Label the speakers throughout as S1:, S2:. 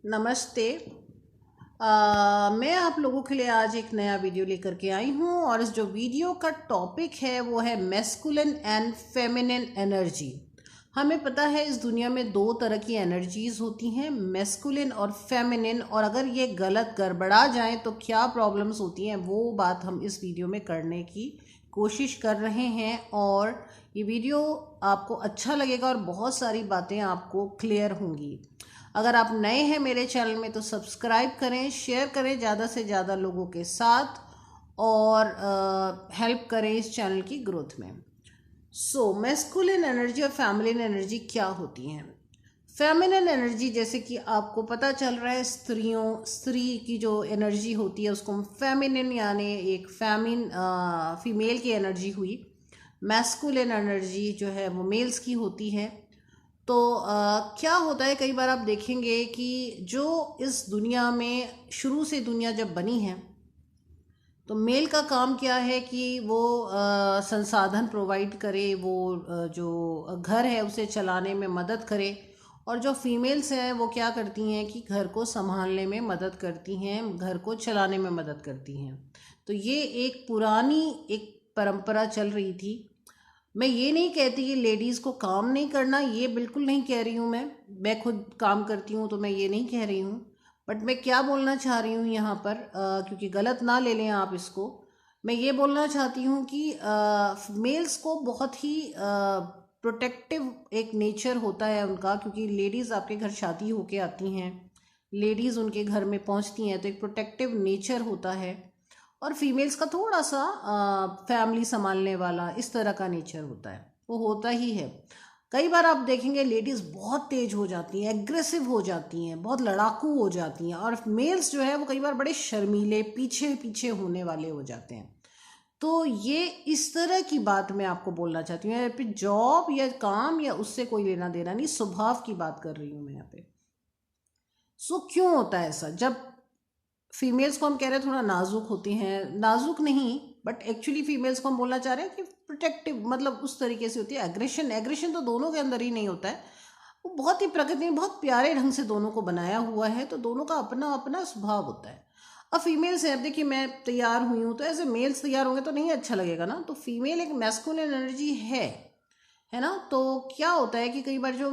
S1: नमस्ते। मैं आप लोगों के लिए आज एक नया वीडियो लेकर के आई हूँ और इस जो वीडियो का टॉपिक है वो है मैस्कुलिन एंड फेमिनिन एनर्जी। हमें पता है इस दुनिया में दो तरह की एनर्जीज होती हैं, मैस्कुलिन और फेमिनिन, और अगर ये गलत गड़बड़ा जाए तो क्या प्रॉब्लम्स होती हैं वो बात हम इस वीडियो में करने की कोशिश कर रहे हैं। और ये वीडियो आपको अच्छा लगेगा और बहुत सारी बातें आपको क्लियर होंगी। अगर आप नए हैं मेरे चैनल में तो सब्सक्राइब करें, शेयर करें ज़्यादा से ज़्यादा लोगों के साथ और हेल्प करें इस चैनल की ग्रोथ में। मैस्कुलिन एनर्जी और फेमिनिन एनर्जी क्या होती हैं? फेमिनिन एनर्जी, जैसे कि आपको पता चल रहा है, स्त्री की जो एनर्जी होती है उसको हम फेमिनिन यानी एक फीमेल की एनर्जी हुई। मैस्कुलिन एनर्जी जो है वो मेल्स की होती है। तो क्या होता है, कई बार आप देखेंगे कि जो इस दुनिया में शुरू से दुनिया जब बनी है तो मेल का काम क्या है कि वो संसाधन प्रोवाइड करे, वो जो घर है उसे चलाने में मदद करे, और जो फीमेल्स हैं वो क्या करती हैं कि घर को संभालने में मदद करती हैं, घर को चलाने में मदद करती हैं। तो ये एक पुरानी एक परंपरा चल रही थी। मैं ये नहीं कहती कि लेडीज़ को काम नहीं करना, ये बिल्कुल नहीं कह रही हूँ। मैं खुद काम करती हूँ तो मैं ये नहीं कह रही हूँ। बट मैं क्या बोलना चाह रही हूँ यहाँ पर, क्योंकि गलत ना ले लें आप इसको, मैं ये बोलना चाहती हूँ कि मेल्स को बहुत ही प्रोटेक्टिव एक नेचर होता है उनका, क्योंकि लेडीज़ आपके घर शादी होके आती हैं, लेडीज़ उनके घर में पहुँचती हैं तो एक प्रोटेक्टिव नेचर होता है। और फीमेल्स का थोड़ा सा फैमिली संभालने वाला इस तरह का नेचर होता है, वो होता ही है। कई बार आप देखेंगे लेडीज़ बहुत तेज हो जाती हैं, एग्रेसिव हो जाती हैं, बहुत लड़ाकू हो जाती हैं, और मेल्स जो है वो कई बार बड़े शर्मीले, पीछे पीछे होने वाले हो जाते हैं। तो ये इस तरह की बात मैं आपको बोलना चाहती हूँ। यहाँ पे जॉब या काम या उससे कोई लेना देना नहीं, स्वभाव की बात कर रही हूँ मैं यहाँ पे। क्यों होता है ऐसा? जब फीमेल्स को हम कह रहे हैं थोड़ा नाजुक होती हैं, नाजुक नहीं बट एक्चुअली फीमेल्स को हम बोलना चाह रहे हैं कि प्रोटेक्टिव, मतलब उस तरीके से होती है। एग्रेशन एग्रेशन तो दोनों के अंदर ही नहीं होता है, वो बहुत ही प्रकृति में बहुत प्यारे ढंग से दोनों को बनाया हुआ है, तो दोनों का अपना अपना स्वभाव होता है। अब फीमेल्स है, अब देखिए मैं तैयार हुई हूँ तो ऐसे मेल्स तैयार होंगे तो नहीं अच्छा लगेगा ना, तो फीमेल एक मैस्कुलिन एनर्जी है ना। तो क्या होता है कि कई बार जो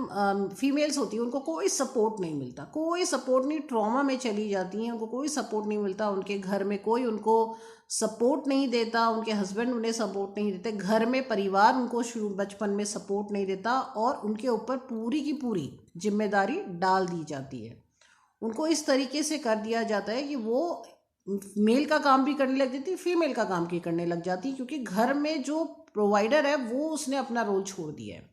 S1: फीमेल्स होती हैं उनको कोई सपोर्ट नहीं मिलता, कोई सपोर्ट नहीं, ट्रॉमा में चली जाती हैं, उनको कोई सपोर्ट नहीं मिलता, उनके घर में कोई उनको सपोर्ट नहीं देता, उनके हस्बैंड उन्हें सपोर्ट नहीं देते, घर में परिवार उनको शुरू बचपन में सपोर्ट नहीं देता, और उनके ऊपर पूरी की पूरी जिम्मेदारी डाल दी जाती है। उनको इस तरीके से कर दिया जाता है कि वो मेल का काम भी करने लग जाती, फीमेल का काम भी करने लग जाती, क्योंकि घर में जो प्रोवाइडर है वो उसने अपना रोल छोड़ दिया है।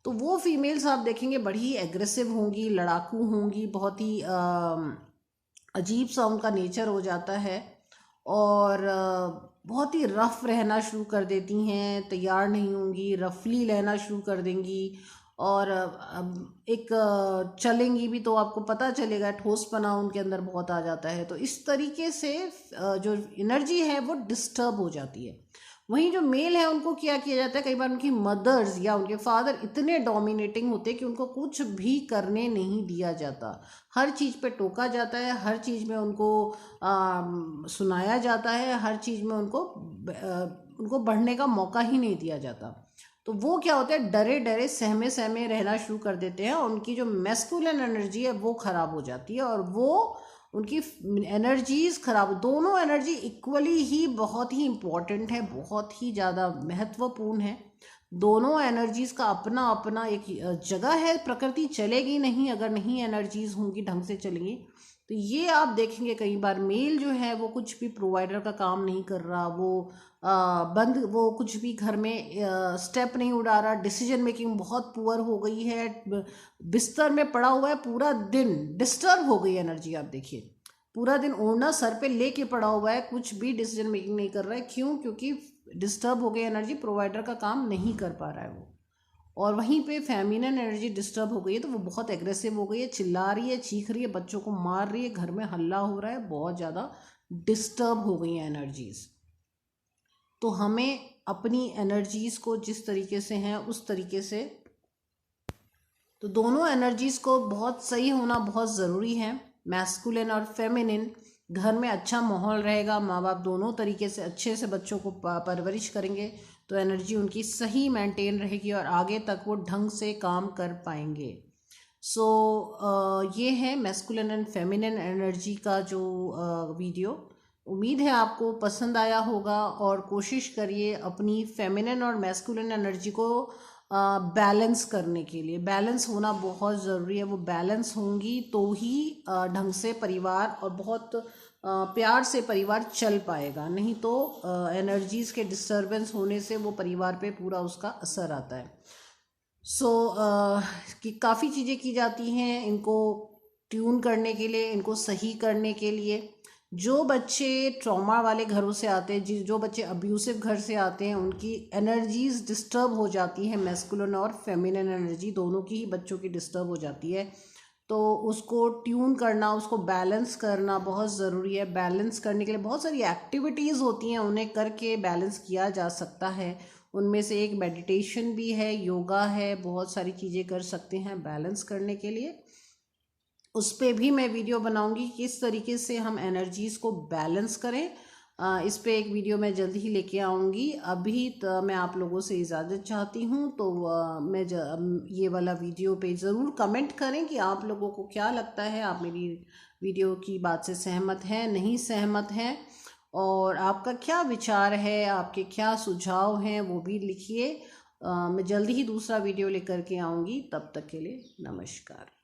S1: तो वो फीमेल्स आप देखेंगे बड़ी एग्रेसिव होंगी, लड़ाकू होंगी, बहुत ही अजीब सा उनका नेचर हो जाता है, और बहुत ही रफ रहना शुरू कर देती हैं, तैयार नहीं होंगी, रफली रहना शुरू कर देंगी, और एक चलेंगी भी तो आपको पता चलेगा, ठोसपना उनके अंदर बहुत आ जाता है। तो इस तरीके से जो एनर्जी है वो डिस्टर्ब हो जाती है। वहीं जो मेल है उनको क्या किया जाता है, कई बार उनकी मदर्स या उनके फादर इतने डोमिनेटिंग होते हैं कि उनको कुछ भी करने नहीं दिया जाता, हर चीज़ पे टोका जाता है, हर चीज़ में उनको सुनाया जाता है, हर चीज़ में उनको बढ़ने का मौका ही नहीं दिया जाता। तो वो क्या होता है, डरे डरे सहमे सहमे रहना शुरू कर देते हैं, और उनकी जो मैस्कुलिन एनर्जी है वो खराब हो जाती है, और वो उनकी एनर्जीज खराब, दोनों एनर्जी इक्वली ही बहुत ही इम्पॉर्टेंट है, बहुत ही ज़्यादा महत्वपूर्ण है। दोनों एनर्जीज का अपना अपना एक जगह है, प्रकृति चलेगी नहीं अगर नहीं एनर्जीज होंगी, ढंग से चलेंगी। तो ये आप देखेंगे कई बार मेल जो है वो कुछ भी प्रोवाइडर का काम नहीं कर रहा, वो कुछ भी घर में स्टेप नहीं उठा रहा, डिसीजन मेकिंग बहुत पुअर हो गई है, बिस्तर में पड़ा हुआ है पूरा दिन, डिस्टर्ब हो गई एनर्जी। आप देखिए पूरा दिन ओढ़ना सर पे लेके पड़ा हुआ है, कुछ भी डिसीजन मेकिंग नहीं कर रहा है। क्यों? क्योंकि डिस्टर्ब हो गई एनर्जी, प्रोवाइडर का काम नहीं कर पा रहा है वो। और वहीं पे फेमिनिन एनर्जी डिस्टर्ब हो गई है तो वो बहुत एग्रेसिव हो गई है, चिल्ला रही है, चीख रही है, बच्चों को मार रही है, घर में हल्ला हो रहा है, बहुत ज़्यादा डिस्टर्ब हो गई हैं एनर्जीज। तो हमें अपनी एनर्जीज को जिस तरीके से हैं उस तरीके से, तो दोनों एनर्जीज को बहुत सही होना बहुत ज़रूरी है। मैस्कुलिन और फेमिनिन, घर में अच्छा माहौल रहेगा, माँ बाप दोनों तरीके से अच्छे से बच्चों को परवरिश करेंगे तो एनर्जी उनकी सही मेंटेन रहेगी और आगे तक वो ढंग से काम कर पाएंगे। ये है मैस्कुलिन एंड फेमिनिन एनर्जी का जो वीडियो। उम्मीद है आपको पसंद आया होगा और कोशिश करिए अपनी फेमिनिन और मैस्कुलिन एनर्जी को बैलेंस करने के लिए। बैलेंस होना बहुत ज़रूरी है, वो बैलेंस होंगी तो ही ढंग से परिवार और बहुत प्यार से परिवार चल पाएगा, नहीं तो एनर्जीज़ के डिस्टरबेंस होने से वो परिवार पे पूरा उसका असर आता है। कि काफ़ी चीज़ें की जाती हैं इनको ट्यून करने के लिए, इनको सही करने के लिए। जो बच्चे ट्रॉमा वाले घरों से आते हैं, जो बच्चे अब्यूसिव घर से आते हैं, उनकी एनर्जीज डिस्टर्ब हो जाती हैं, मैस्कुलिन और फेमिनिन एनर्जी दोनों की ही बच्चों की डिस्टर्ब हो जाती है। तो उसको ट्यून करना, उसको बैलेंस करना बहुत ज़रूरी है। बैलेंस करने के लिए बहुत सारी एक्टिविटीज़ होती हैं, उन्हें करके बैलेंस किया जा सकता है। उनमें से एक मेडिटेशन भी है, योगा है, बहुत सारी चीज़ें कर सकते हैं बैलेंस करने के लिए। उस पर भी मैं वीडियो बनाऊंगी किस तरीके से हम एनर्जीज़ को बैलेंस करें। इस पे एक वीडियो मैं जल्द ही लेके आऊँगी। अभी तो मैं आप लोगों से इजाज़त चाहती हूँ, तो ये वाला वीडियो पे ज़रूर कमेंट करें कि आप लोगों को क्या लगता है, आप मेरी वीडियो की बात से सहमत हैं, नहीं सहमत हैं, और आपका क्या विचार है, आपके क्या सुझाव हैं वो भी लिखिए। मैं जल्दी ही दूसरा वीडियो लेकर के आऊँगी। तब तक के लिए नमस्कार।